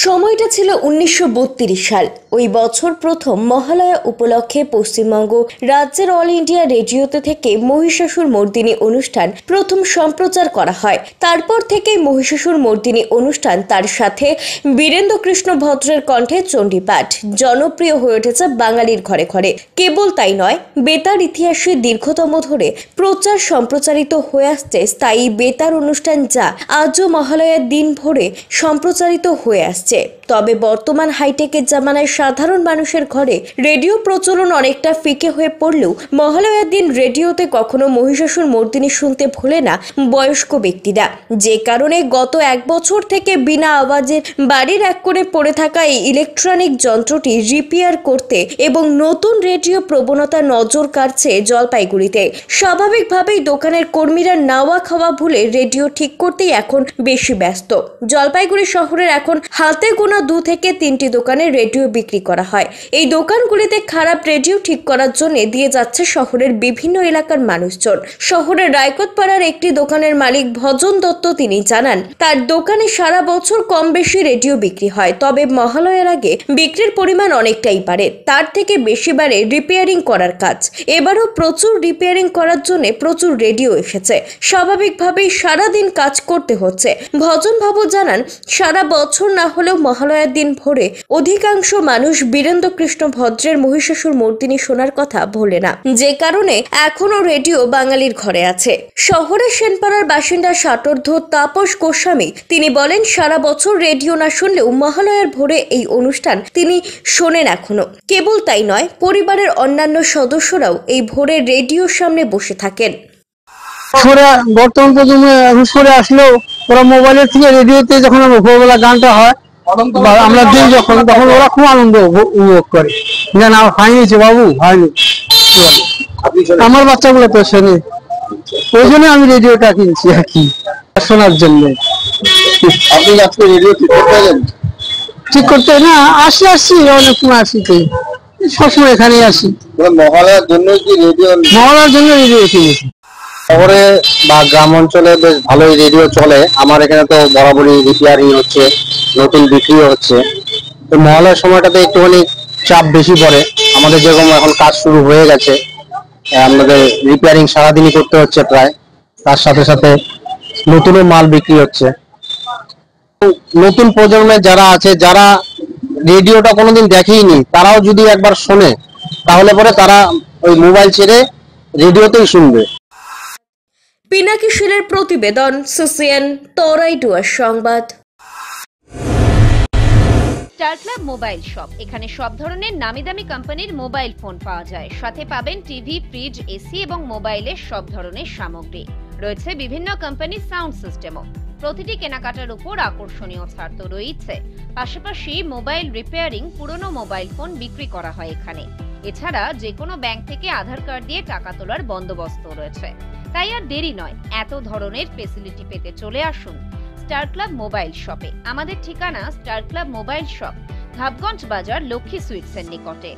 সময়টা ছিল 1932 সাল। ওই বছর প্রথম মহালয়া উপলক্ষে পশ্চিমবঙ্গ রাজ্যের অল ইন্ডিয়া রেডিওতে থেকে মহিষাসুর মর্দিনী অনুষ্ঠান প্রথম সম্প্রচার করা হয়। তারপর থেকে মহিষাসুর মর্দিনী অনুষ্ঠান তার সাথে বীরেন্দ্র কৃষ্ণ ভদ্রের কণ্ঠে চণ্ডীপাঠ জনপ্রিয় হয়ে উঠেছে বাঙালির ঘরে ঘরে। কেবল তাই নয়, বেতার ইতিহাসে দীর্ঘতম ধরে প্রচার সম্প্রচারিত হয়ে আসছে স্থায়ী বেতার অনুষ্ঠান, যা আজও মহালয়ার দিন ভোরে সম্প্রচারিত হয়ে আসছে। তবে বর্তমান হাইটেকের জামানায় সাধারণ মানুষের ঘরে রেডিও প্রচলন অনেকটা ফিকে হয়ে পড়লেও মহালয়ার দিন রেডিওতে কখনো মহিষাসুর মর্দিনী শুনতে ভোলে না বয়স্ক ব্যক্তিরা। যে কারণে গত এক বছর থেকে বিনা আওয়াজের বাড়ির এক কোণে পড়ে থাকা এই ইলেকট্রনিক যন্ত্রটি রিপেয়ার করতে এবং নতুন রেডিও প্রবণতা নজর কাড়ছে জলপাইগুড়িতে। স্বাভাবিকভাবেই দোকানের কর্মীরা নাওয়া খাওয়া ভুলে রেডিও ঠিক করতেই এখন বেশি ব্যস্ত। জলপাইগুড়ি শহরের এখন হাতে গোনা 2 থেকে 3টি দোকানে রেডিও বিক্রি করা হয়। এই দোকানগুলিতে খারাপ রেডিও ঠিক করার জন্য দিয়ে যাচ্ছে শহরের বিভিন্ন এলাকার মানুষজন। শহরের রায়কোটপাড়ার একটি দোকানের মালিক ভজন দত্ত তিনি জানান, তার দোকানে সারা বছর কম বেশি রেডিও বিক্রি হয়, তবে মহালয়ার আগে বিক্রির পরিমাণ অনেকটাই বাড়ে। তার থেকে বেশি বাড়ে রিপেয়ারিং করার কাজ। এবারও প্রচুর রিপেয়ারিং করার জন্য প্রচুর রেডিও এসেছে। স্বাভাবিকভাবেই সারাদিন কাজ করতে হচ্ছে। ভজন বাবু জানান, সারা বছর না হলেও মহালয়ার দিন ভোরে অধিকাংশ মানুষ বীরেন্দ্র কৃষ্ণ ভদ্রের মহিষাসুর মর্দিনী শোনার কথা ভোলে না, যে কারণে এখনো রেডিও বাঙালির ঘরে আছে। শহরের সেনপাড়ার বাসিন্দা ষাটোর্ধ্ব তাপস গোস্বামী তিনি বলেন, সারা বছর রেডিও না শুনলেও মহালয়ার ভোরে এই অনুষ্ঠান তিনি শোনেন এখনো। কেবল তাই নয়, পরিবারের অন্যান্য সদস্যরাও এই ভোরে রেডিওর সামনে বসে থাকেন। বর্তমান প্রজন্মে হুশ করে আসলেও ওরা মোবাইলের থেকে রেডিওতে যখন ভোরবেলা গানটা হয় আমরা দিন যখন, তখন ওরা খুব আনন্দ উপভোগ করে। না হয়নি বাবু, হয়নি। আমার বাচ্চাগুলো তো শোনে, ওই জন্য আমি রেডিওটা কিনছি আর কি, শোনার জন্য। আপনি আজকে রেডিও ঠিক করতে না আসছি অনেক সময় আসি, সবসময় এখানেই আসি। মহালয়ার জন্য কি রেডিও? মহালয়ার জন্য রেডিও কিনেছি। শহরে বা গ্রাম অঞ্চলে বেশ ভালোই রেডিও চলে। আমার এখানে তো বরাবরই রিপেয়ারিং হচ্ছে, নতুন বিক্রিও হচ্ছে। তো মহালয়ার সময়টাতে একটুখানি চাপ বেশি পড়ে আমাদের, যেরকম এখন কাজ শুরু হয়ে গেছে, আমাদের রিপেয়ারিং সারাদিনই করতে হচ্ছে প্রায়। তার সাথে সাথে নতুনও মাল বিক্রি হচ্ছে। নতুন প্রজন্মের যারা আছে, যারা রেডিওটা কোনোদিন দেখেইনি, তারাও যদি একবার শোনে তাহলে পরে তারা ওই মোবাইল ছেড়ে রেডিওতেই শুনবে। পিনাকি শীলের প্রতিবেদন, সিসিএন তরাইডুয়ার সংবাদ। স্টার ক্লাব মোবাইল শপ, এখানে সব ধরনের নামি দামি কোম্পানির মোবাইল ফোন পাওয়া যায়। সাথে পাবেন টিভি, ফ্রিজ, এসি এবং মোবাইলের সব ধরনের সামগ্রী। রয়েছে বিভিন্ন কোম্পানির সাউন্ড সিস্টেমও। প্রতিটি কেনাকাটার উপর আকর্ষণীয় ছাড় তো রয়েছে। পাশাপাশি মোবাইল রিপেয়ারিং, পুরনো মোবাইল ফোন বিক্রি করা হয় এখানে। এছাড়া যে কোনো ব্যাংক থেকে আধার কার্ড দিয়ে টাকা তোলার বন্দোবস্ত রয়েছে। তাই আর দেরি নয়, এত ধরনের ফেসিলিটি পেতে চলে আসুন স্টার ক্লাব মোবাইল শপে। আমাদের ঠিকানা star club mobile shop, Dhapganj বাজার, লক্ষ্মী সুইটসের নিকটে।